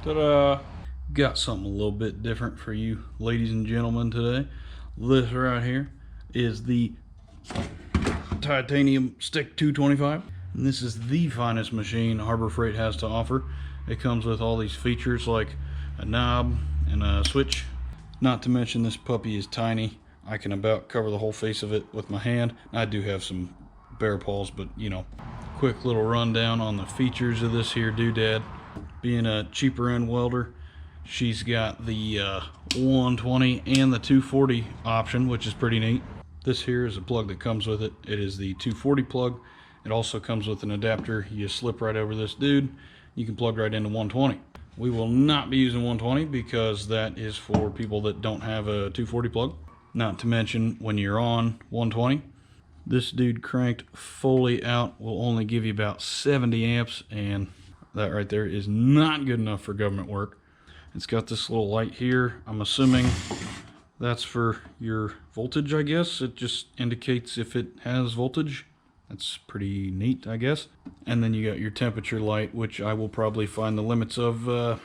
Ta-da! Got something a little bit different for you ladies and gentlemen today. This right here is the titanium stick 225. And this is the finest machine Harbor Freight has to offer. It comes with all these features like a knob and a switch. Not to mention this puppy is tiny. I can about cover the whole face of it with my hand. I do have some bare paws, but you know. Quick little rundown on the features of this here doodad. Being a cheaper end welder, she's got the 120 and the 240 option, which is pretty neat. This here is a plug that comes with it. It is the 240 plug. It also comes with an adapter. You slip right over this dude. You can plug right into 120. We will not be using 120 because that is for people that don't have a 240 plug. Not to mention when you're on 120, this dude cranked fully out will only give you about 70 amps, and that right there is not good enough for government work. It's got this little light here. I'm assuming that's for your voltage, I guess. It just indicates if it has voltage. That's pretty neat, I guess. And then you got your temperature light, which I will probably find the limits of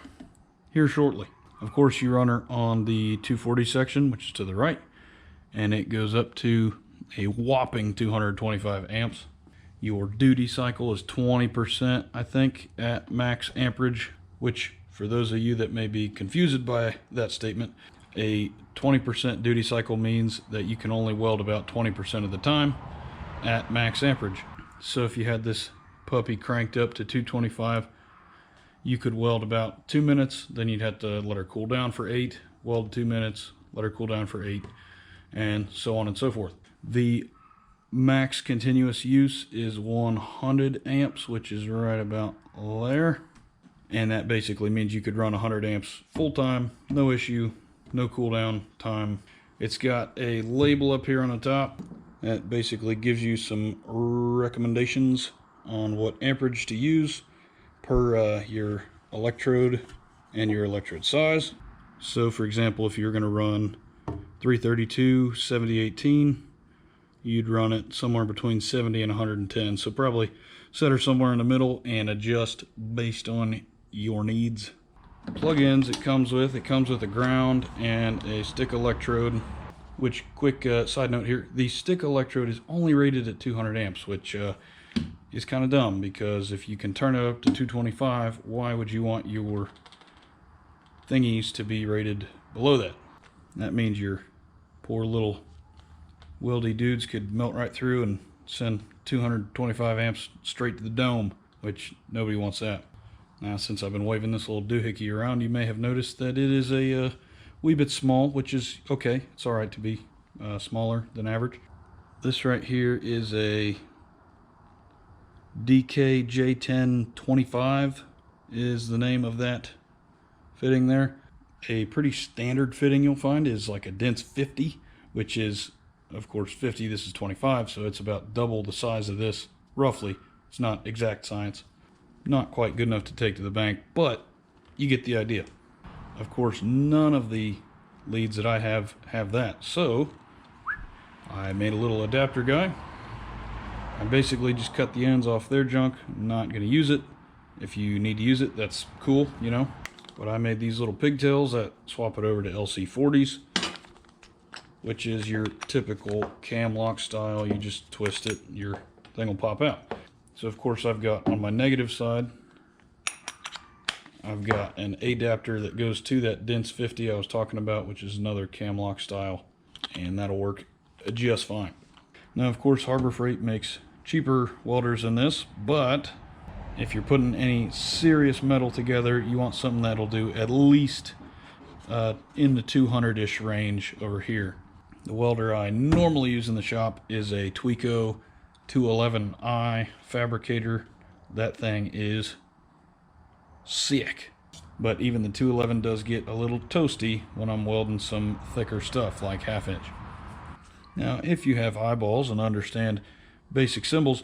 here shortly. Of course, you run her on the 240 section, which is to the right, and it goes up to a whopping 225 amps. Your duty cycle is 20%, I think, at max amperage, which for those of you that may be confused by that statement, a 20% duty cycle means that you can only weld about 20% of the time at max amperage. So if you had this puppy cranked up to 225, you could weld about 2 minutes, then you'd have to let her cool down for 8, weld 2 minutes, let her cool down for 8, and so on and so forth. The max continuous use is 100 amps, which is right about there. And that basically means you could run 100 amps full time, no issue, no cooldown time. It's got a label up here on the top that basically gives you some recommendations on what amperage to use per your electrode and your electrode size. So for example, if you're going to run 332 7018, you'd run it somewhere between 70 and 110. So probably set her somewhere in the middle and adjust based on your needs. Plug-ins it comes with a ground and a stick electrode, which quick side note here, the stick electrode is only rated at 200 amps, which is kind of dumb because if you can turn it up to 225, why would you want your thingies to be rated below that? That means your poor little weldy dudes could melt right through and send 225 amps straight to the dome, which nobody wants that. Now, since I've been waving this little doohickey around, you may have noticed that it is a wee bit small, which is okay. It's all right to be smaller than average. This right here is a DKJ1025 is the name of that fitting there. A pretty standard fitting you'll find is like a dense 50, which is of course 50, this is 25, so it's about double the size of this, roughly. It's not exact science. Not quite good enough to take to the bank, but you get the idea. Of course, none of the leads that I have that, so I made a little adapter guy. I basically just cut the ends off their junk. I'm not going to use it. If you need to use it, that's cool, you know. But I made these little pigtails that swap it over to LC40s, which is your typical cam lock style. You just twist it, your thing will pop out. So of course I've got on my negative side, I've got an adapter that goes to that dense 50 I was talking about, which is another cam lock style, and that'll work just fine. Now of course Harbor Freight makes cheaper welders than this, but if you're putting any serious metal together, you want something that'll do at least in the 200-ish range over here. The welder I normally use in the shop is a Tweco 211i fabricator. That thing is sick. But even the 211 does get a little toasty when I'm welding some thicker stuff like 1/2 inch. Now, if you have eyeballs and understand basic symbols,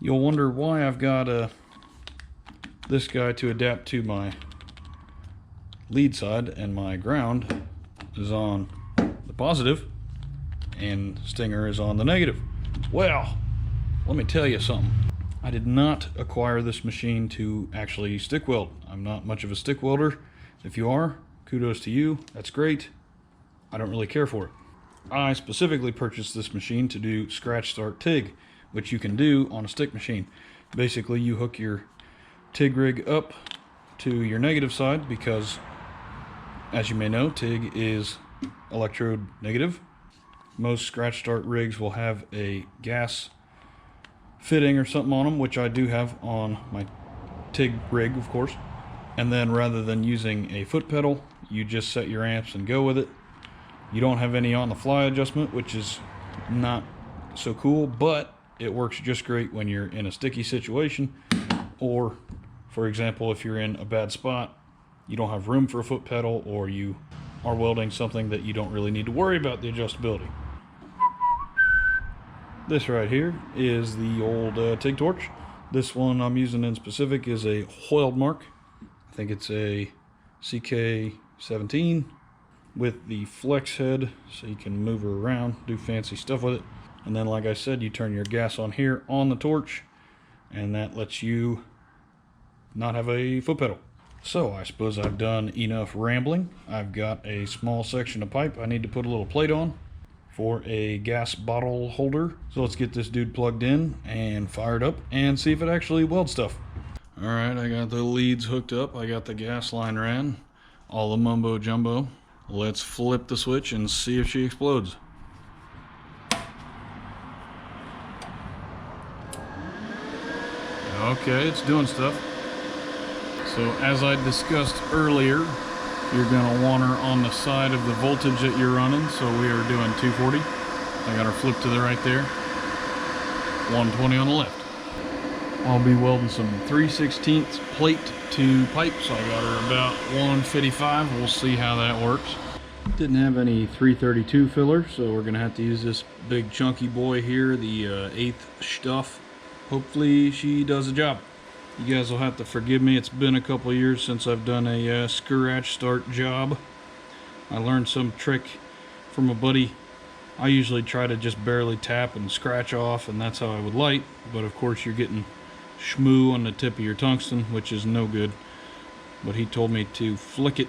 you'll wonder why I've got this guy to adapt to my lead side and my ground is on the positive and stinger is on the negative. Well, let me tell you something. I did not acquire this machine to actually stick weld. I'm not much of a stick welder. If you are, kudos to you. That's great. I don't really care for it. I specifically purchased this machine to do scratch start TIG, which you can do on a stick machine. Basically, you hook your TIG rig up to your negative side because, as you may know, TIG is electrode negative. Most scratch start rigs will have a gas fitting or something on them, which I do have on my TIG rig, of course. And then rather than using a foot pedal, you just set your amps and go with it. You don't have any on the fly adjustment, which is not so cool, but it works just great when you're in a sticky situation, or for example, if you're in a bad spot, you don't have room for a foot pedal, or you are welding something that you don't really need to worry about the adjustability. This right here is the old TIG torch. This one I'm using in specific is a Welder. I think it's a CK17 with the flex head, so you can move her around, do fancy stuff with it. And then, like I said, you turn your gas on here on the torch, and that lets you not have a foot pedal. So I suppose I've done enough rambling. I've got a small section of pipe I need to put a little plate on for a gas bottle holder. So let's get this dude plugged in and fired up and see if it actually welds stuff. All right, I got the leads hooked up. I got the gas line ran, all the mumbo jumbo. Let's flip the switch and see if she explodes. Okay, it's doing stuff. So as I discussed earlier, you're going to want her on the side of the voltage that you're running. So we are doing 240. I got her flipped to the right there. 120 on the left. I'll be welding some 3/16 plate to pipe, so I got her about 155. We'll see how that works. Didn't have any 332 filler, so we're gonna have to use this big chunky boy here, the 1/8 stuff. Hopefully she does the job. You guys will have to forgive me. It's been a couple years since I've done a scratch start job. I learned some trick from a buddy. I usually try to just barely tap and scratch off, and that's how I would light, but of course you're getting schmoo on the tip of your tungsten, which is no good. But he told me to flick it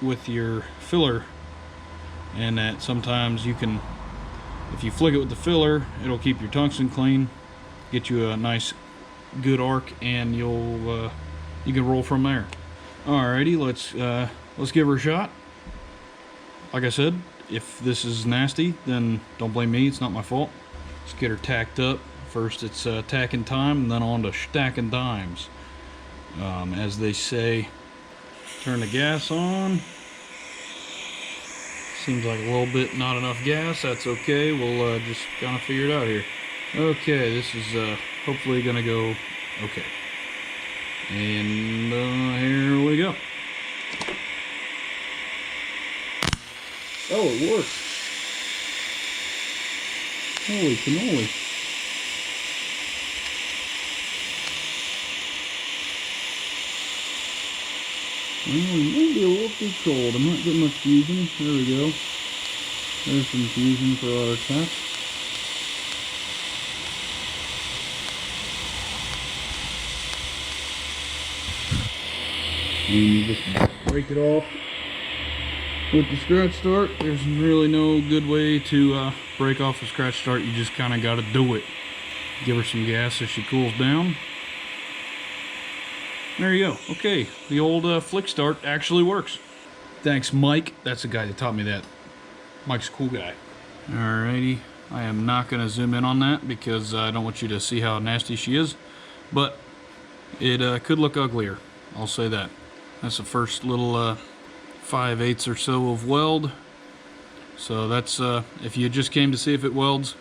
with your filler, and that sometimes you can, if you flick it with the filler, it'll keep your tungsten clean, get you a nice good arc, and you can roll from there. Alrighty, let's give her a shot. Like I said, if this is nasty, then don't blame me, it's not my fault. Let's get her tacked up. First it's tacking time, and then on to stacking dimes. As they say, turn the gas on. Seems like a little bit not enough gas. That's okay, we'll just kind of figure it out here. Okay, this is hopefully gonna go okay. And here we go. Oh, it worked. Holy cannoli. Well, it might be a little too cold. I'm not getting much fusion. There we go. There's some fusion for our tap. And you just break it off with the scratch start. There's really no good way to break off a scratch start. You just kind of got to do it. Give her some gas so she cools down. There you go. Okay, the old flick start actually works. Thanks, Mike. That's the guy that taught me that. Mike's a cool guy. Alrighty, I am not going to zoom in on that because I don't want you to see how nasty she is, but it could look uglier. I'll say that. That's the first little 5/8 or so of weld. So that's if you just came to see if it welds,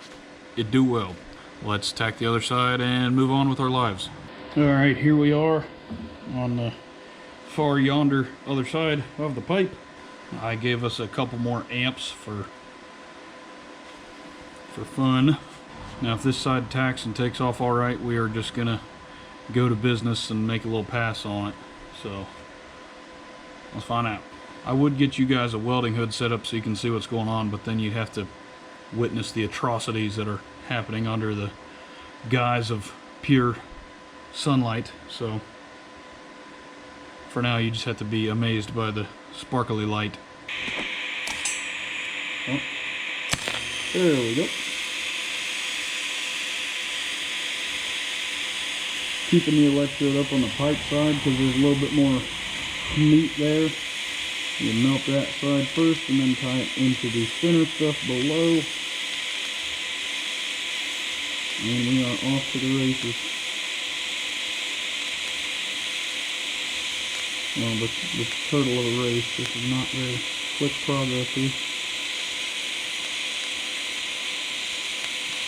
it do weld. Let's tack the other side and move on with our lives. Alright, here we are on the far yonder other side of the pipe. I gave us a couple more amps for fun. Now if this side tacks and takes off alright, we are just gonna go to business and make a little pass on it. So let's find out. I would get you guys a welding hood set up so you can see what's going on, but then you'd have to witness the atrocities that are happening under the guise of pure sunlight. So for now, you just have to be amazed by the sparkly light. Oh, there we go. Keeping the electrode up on the pipe side because there's a little bit more meat there. You melt that side first and then tie it into the thinner stuff below. And we are off to the races. Well, the turtle of a race. This is not very quick progress here.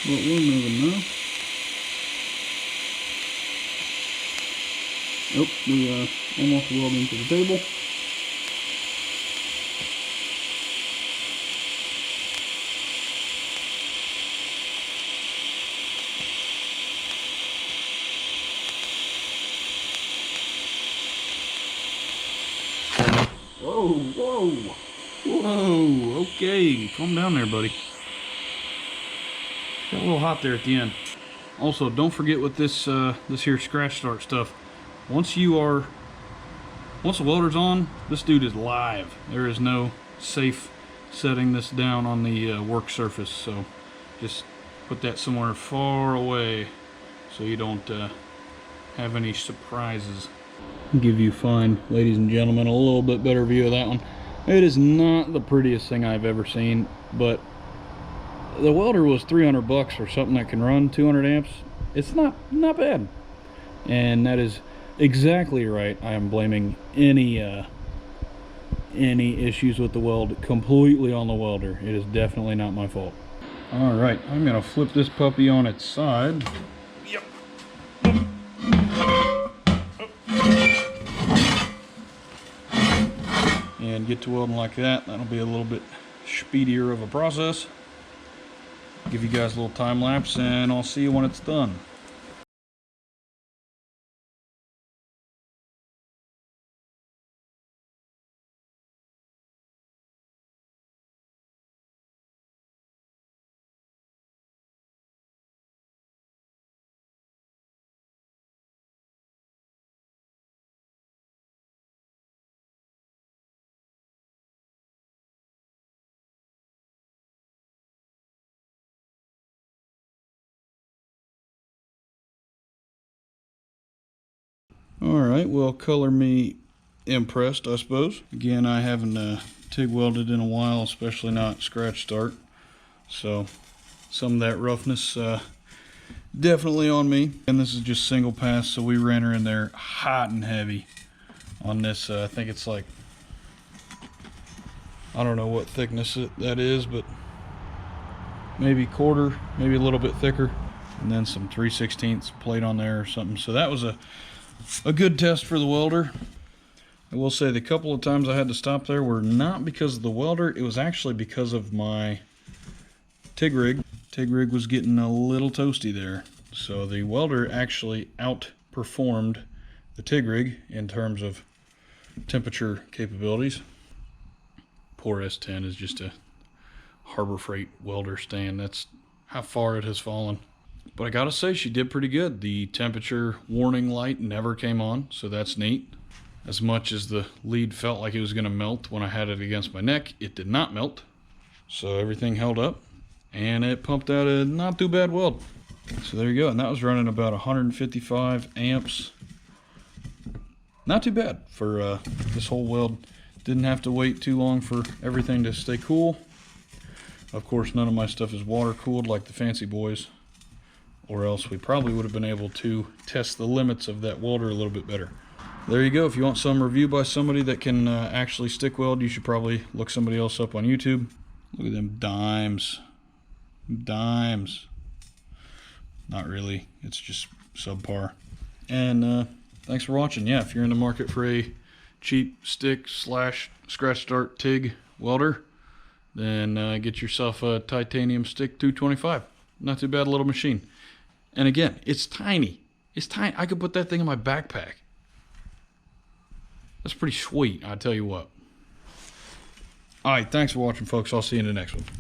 But we're moving now. Oh, we are almost welding to the table. Whoa, okay, calm down there, buddy. Got a little hot there at the end. Also, don't forget with this this here scratch start stuff. Once the welder's on, this dude is live. There is no safe setting this down on the work surface, so just put that somewhere far away so you don't have any surprises. Give you fine, ladies and gentlemen, a little bit better view of that one. It is not the prettiest thing I've ever seen, but the welder was 300 bucks for something that can run 200 amps. It's not bad, and that is exactly right. I am blaming any issues with the weld completely on the welder. It is definitely not my fault. All right, I'm gonna flip this puppy on its side. Yep. And get to welding like that. That'll be a little bit speedier of a process. Give you guys a little time lapse, and I'll see you when it's done. Alright, well, color me impressed, I suppose. Again, I haven't TIG welded in a while, especially not scratch start. So, some of that roughness definitely on me. And this is just single pass, so we ran her in there hot and heavy on this. I think it's like, I don't know what thickness that is, but maybe quarter, maybe a little bit thicker. And then some 3/16 plate on there or something. So that was a good test for the welder. I will say the couple of times I had to stop there were not because of the welder. It was actually because of my TIG rig. TIG rig was getting a little toasty there. So the welder actually outperformed the TIG rig in terms of temperature capabilities. Poor S10 is just a Harbor Freight welder stand. That's how far it has fallen. But I gotta say, she did pretty good. The temperature warning light never came on, so that's neat. As much as the lead felt like it was gonna melt when I had it against my neck, it did not melt. So everything held up, and it pumped out a not too bad weld. So there you go, and that was running about 155 amps. Not too bad for this whole weld. Didn't have to wait too long for everything to stay cool. Of course, none of my stuff is water cooled like the fancy boys, or else we probably would have been able to test the limits of that welder a little bit better. There you go. If you want some review by somebody that can actually stick weld, you should probably look somebody else up on YouTube. Look at them dimes. Dimes. Not really. It's just subpar. And thanks for watching. Yeah, if you're in the market for a cheap stick / scratch start TIG welder, then get yourself a titanium stick 225. Not too bad, a little machine. And again, it's tiny. It's tiny. I could put that thing in my backpack. That's pretty sweet, I tell you what. All right, thanks for watching, folks. I'll see you in the next one.